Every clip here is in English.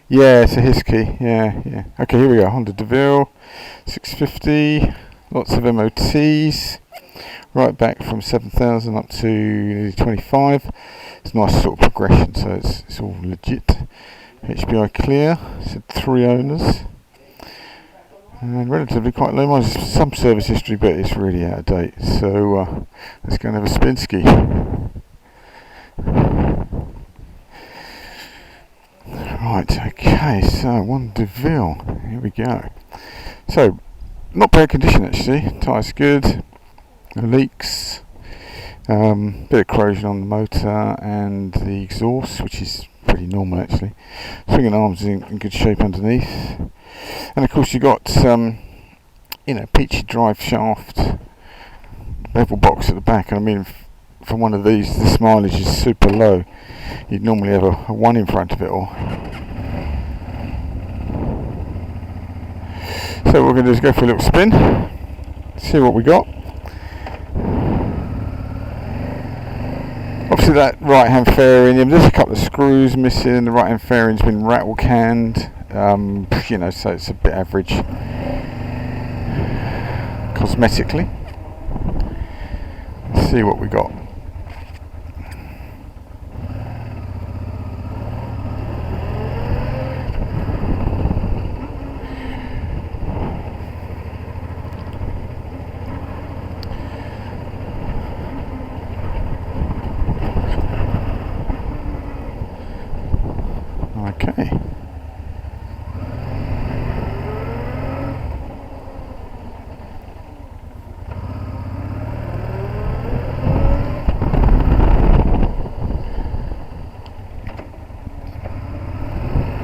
Yeah, it's a Husky. Yeah, yeah. Okay, here we go. Honda DeVille 650. Lots of MOTs. Right back from 7,000 up to nearly 25. It's a nice sort of progression, so it's all legit. HBI clear. It's had 3 owners. And relatively quite low mileage. Some service history, but it's really out of date. So let's go and have a spin ski. Right, okay, so one DeVille. Here we go. So, not bad condition actually. Tyres good. No leaks. Bit of corrosion on the motor and the exhaust, which is pretty normal actually. Swing and arms in good shape underneath. And of course you got peachy drive shaft, bevel box at the back. And I mean, for one of these, this mileage is super low. You'd normally have a 1 in front of it all. So what we're going to do is go for a little spin, see what we got. Obviously that right hand fairing, there's a couple of screws missing, the right hand fairing's been rattle canned, so it's a bit average cosmetically. Let's see what we got. Okay.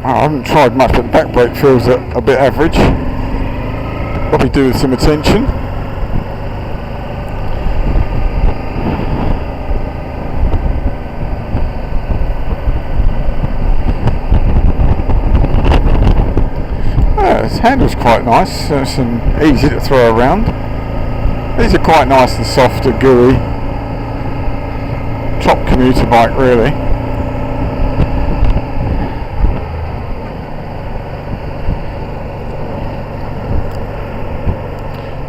I haven't tried much, but the back brake feels a bit average. Probably do with some attention. This handle's quite nice, and easy to throw around. These are quite nice and soft and gooey. Top commuter bike really.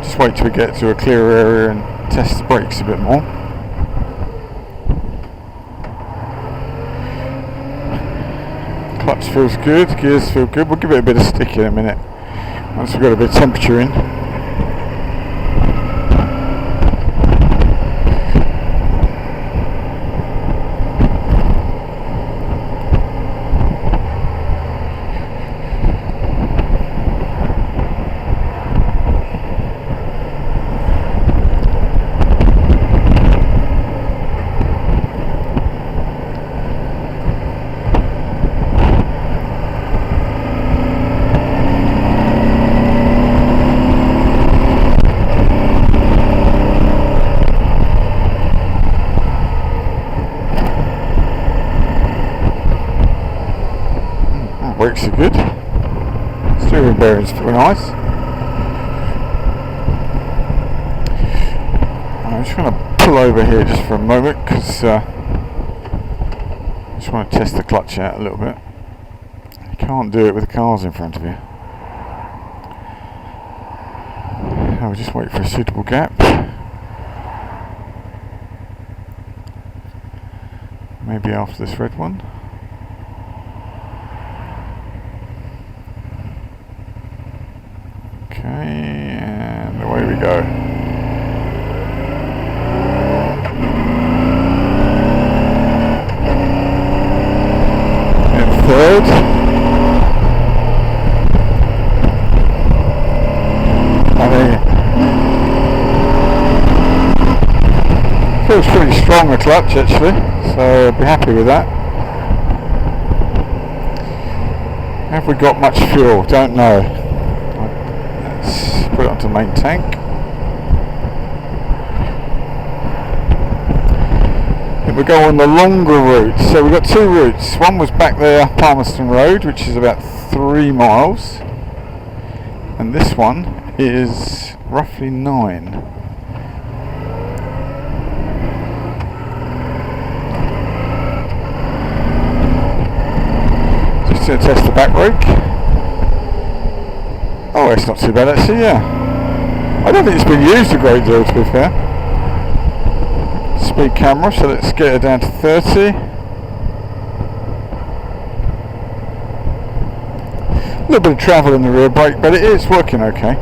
Just wait till we get to a clearer area and test the brakes a bit more. Clutch feels good, gears feel good. We'll give it a bit of stick in a minute once we've got a bit of temperature in. Brakes are good. Steering bearings feel nice. I'm just going to pull over here just for a moment because I just want to test the clutch out a little bit. You can't do it with the cars in front of you. I'll just wait for a suitable gap. Maybe after this red one. Okay, and away we go. And third. I mean, feels pretty strong, the clutch actually, so I'll be happy with that. Have we got much fuel? Don't know. Put it onto the main tank. Then we go on the longer route. So we've got 2 routes. One was back there, Palmerston Road, which is about 3 miles. And this one is roughly 9. Just Just going to test the back brake. Oh, it's not too bad actually, yeah. I don't think it's been used a great deal, to be fair. Speed camera, so let's get it down to 30. A little bit of travel in the rear brake, but it is working okay.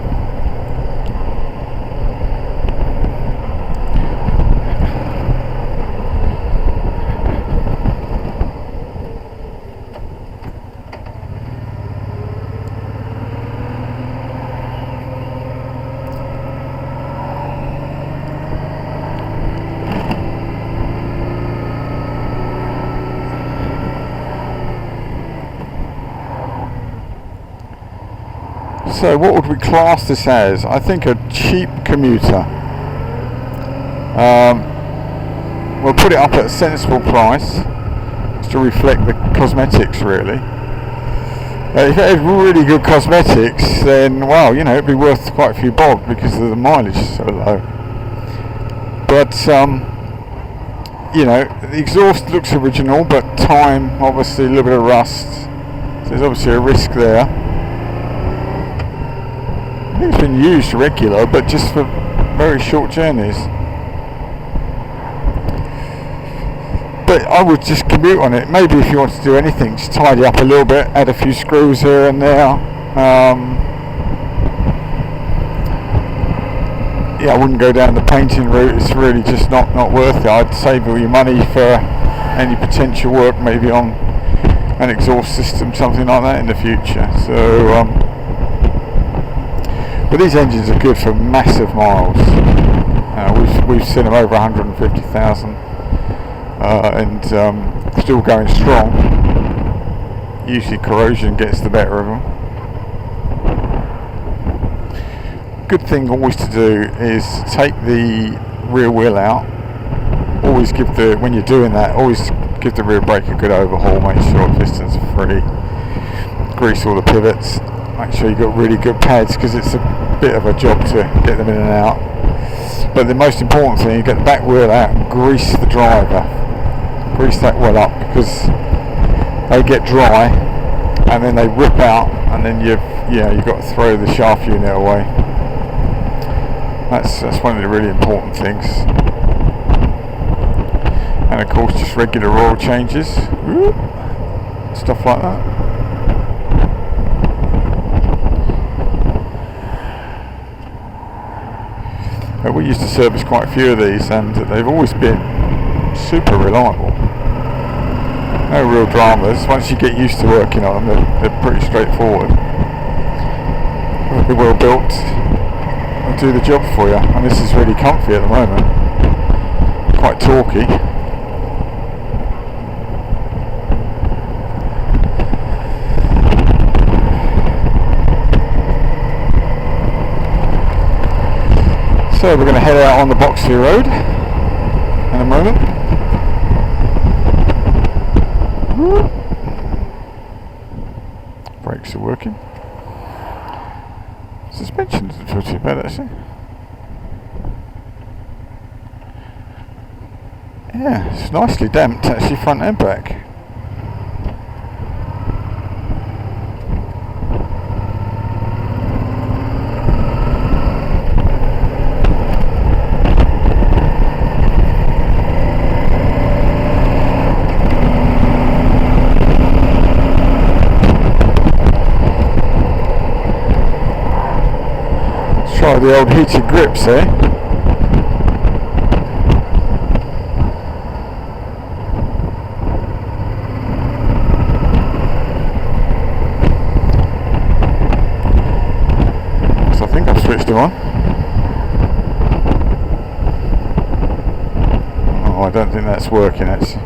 So what would we class this as? I think a cheap commuter. We'll put it up at a sensible price to reflect the cosmetics really. If it had really good cosmetics, then well, you know, it'd be worth quite a few bob because the mileage is so low. But you know, the exhaust looks original, but time, obviously a little bit of rust, so there's obviously a risk there. I think it's been used regular, but just for very short journeys. But I would just commute on it. Maybe if you want to do anything, just tidy up a little bit, add a few screws here and there. Yeah, I wouldn't go down the painting route. It's really just not worth it. I'd save all your money for any potential work, maybe on an exhaust system, something like that in the future. So. But these engines are good for massive miles. We've seen them over 150,000 and still going strong. Usually corrosion gets the better of them. Good thing always to do is take the rear wheel out. Always give when you're doing that, always give the rear brake a good overhaul. Make sure pistons are free. Grease all the pivots. Make sure you've got really good pads because it's a bit of a job to get them in and out. But the most important thing, you get the back wheel out and grease the driver. Grease that well up because they get dry and then they rip out, and then you've got to throw the shaft unit away. That's one of the really important things. And of course just regular oil changes, stuff like that. We used to service quite a few of these, and they've always been super reliable. No real dramas. Once you get used to working on them, they're pretty straightforward. They're well built. They'll do the job for you. And this is really comfy at the moment. Quite torquey. So we're going to head out on the Boxley Road in a moment. Brakes are working. Suspension doesn't feel too bad actually. Yeah, it's nicely damped actually, front and back. Try the old heated grips, eh? So I think I've switched them on. Oh, I don't think that's working actually.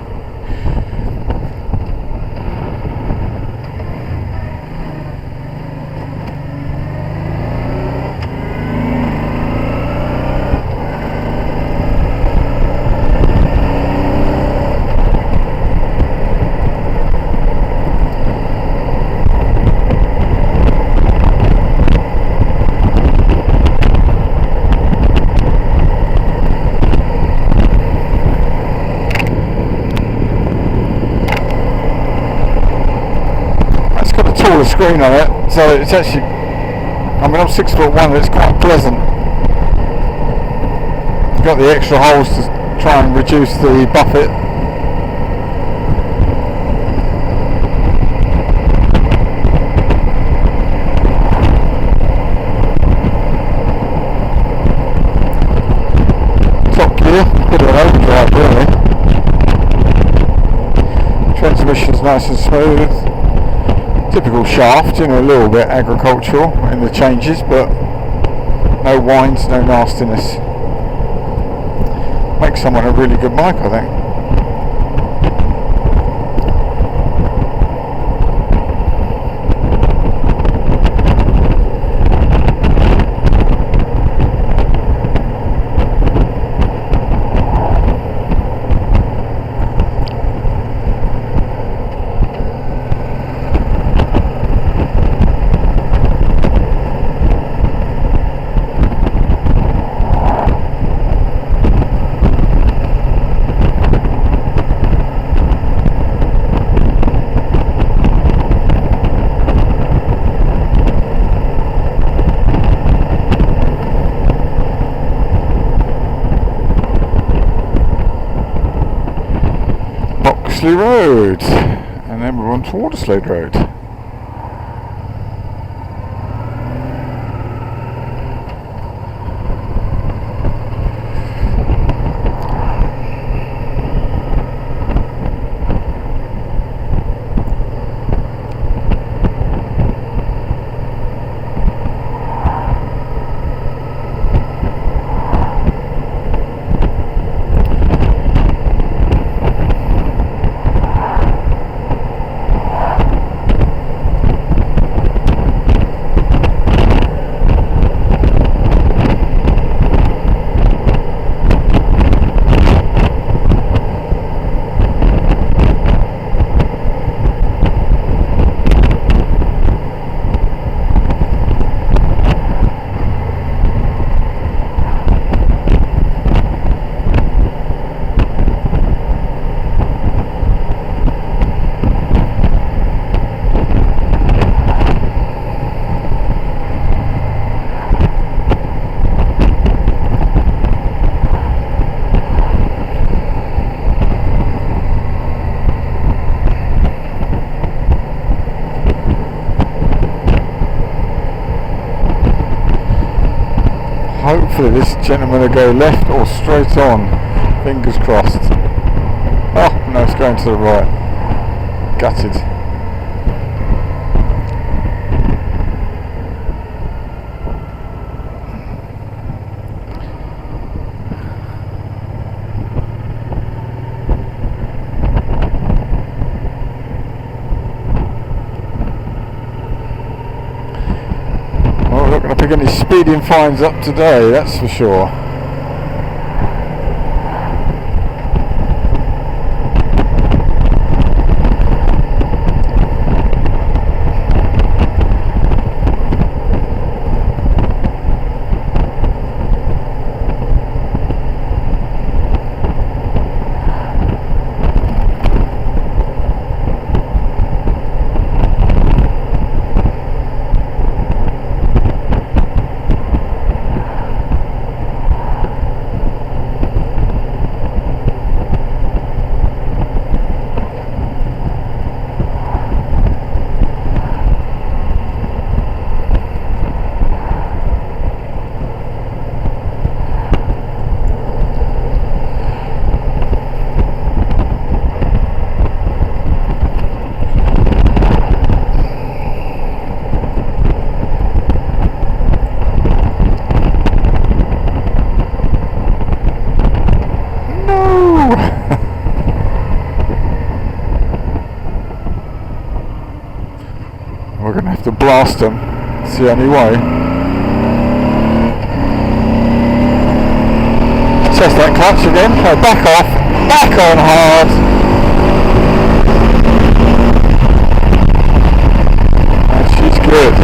screen on it, so it's actually, I mean, I'm 6'1", it's quite pleasant. You've got the extra holes to try and reduce the buffet. Top gear, bit of an overdrive really. Transmission's nice and smooth. Typical shaft, you know, a little bit agricultural in the changes, but no whines, no nastiness. Makes someone a really good mic, I think. Road, and then we're on to Waterslade Road. Hopefully this gentleman will go left or straight on. Fingers crossed. Oh, no, it's going to the right. Gutted. Not going to pick any speeding fines up today, that's for sure. We're going to have to blast them. It's the only way. Test that clutch again. So back off. Back on hard. And she's good.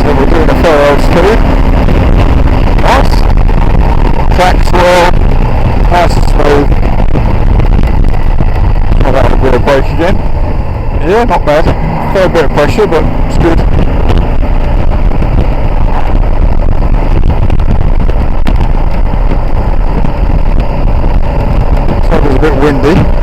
So we're doing a 4-old speed. Nice. Tracks well. Yeah, not bad. Fair bit of pressure, but it's good. So it was a bit windy.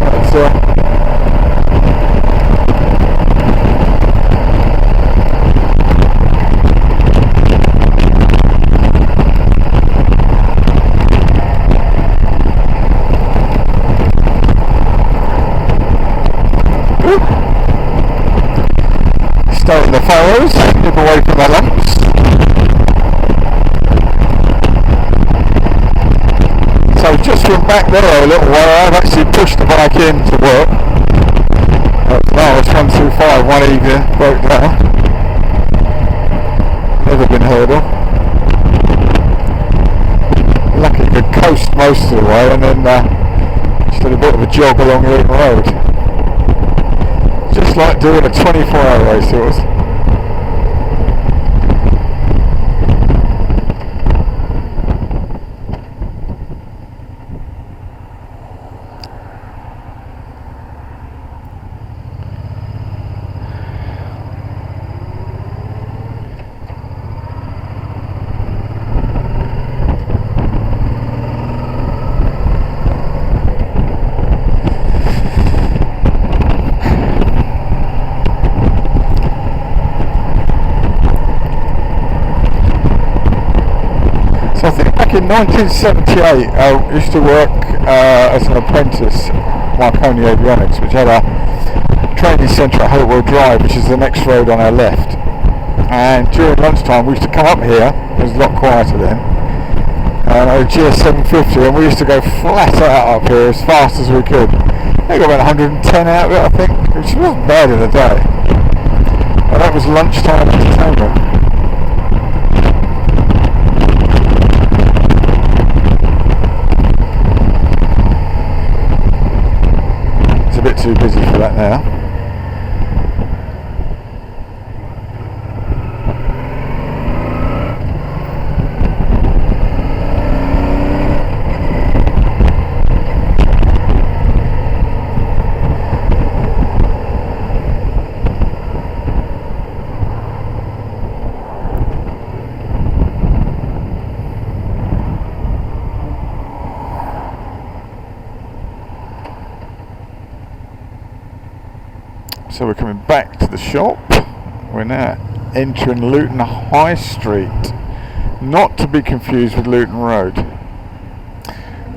Stay in the furrows, keep away from the lumps. So just from back there a little while, I've actually pushed the bike in to work. Now it's 125, one eager broke down. Never been heard of. Lucky could coast most of the way and then just did a bit of a jog along the road. Just like doing a 24-hour race it was. I think back in 1978 I used to work as an apprentice at Marconi Avionics, which had a training centre at Hopewell Drive, which is the next road on our left. And during lunchtime we used to come up here, it was a lot quieter then, and a GS750, and we used to go flat out up here as fast as we could. I got about 110 out of it I think, which wasn't bad in the day. And that was lunchtime entertainment. Bit too busy for that now. So we're coming back to the shop. We're now entering Luton High Street, not to be confused with Luton Road,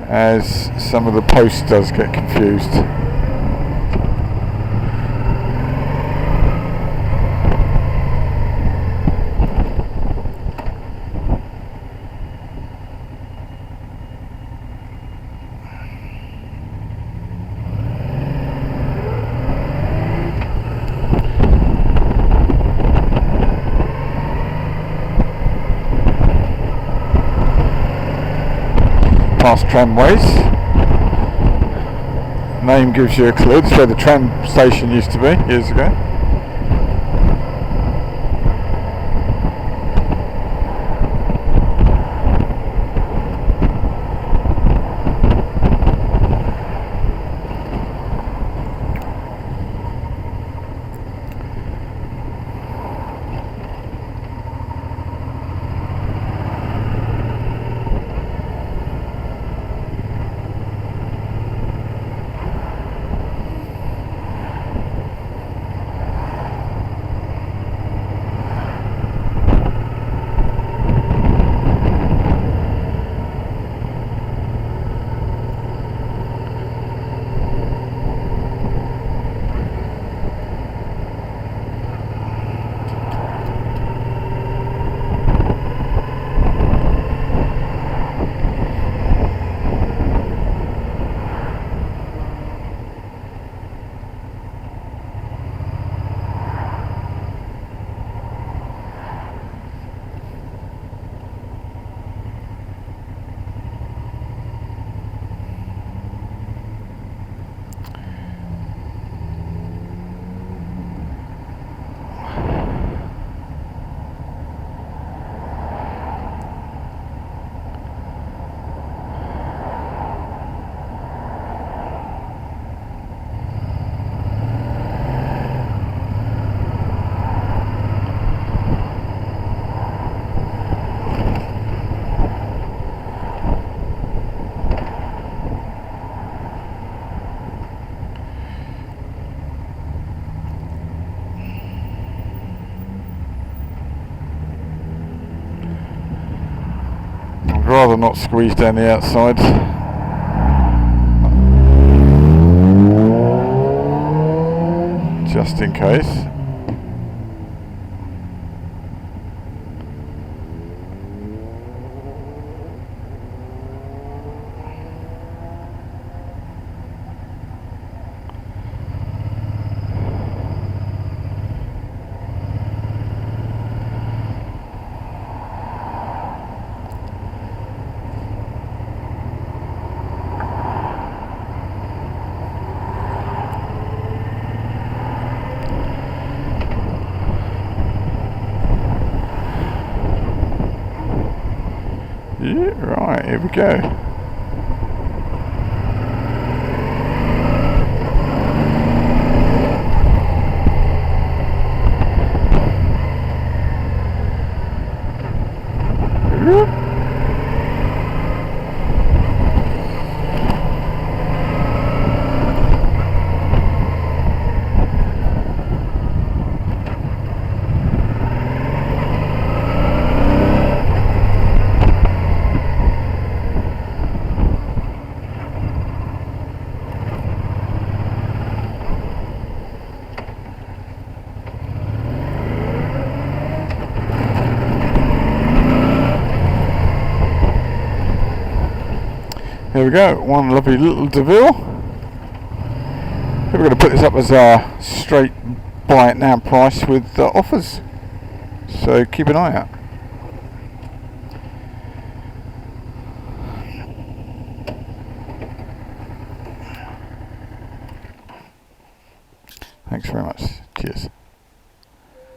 as some of the post does get confused. Past tramways. Name gives you a clue. This is where the tram station used to be years ago. rather not squeeze down the outside. Just in case. Yeah, right, here we go. There we go, one lovely little DeVille. We're going to put this up as a straight buy it now price with offers, so keep an eye out. Thanks very much. Cheers.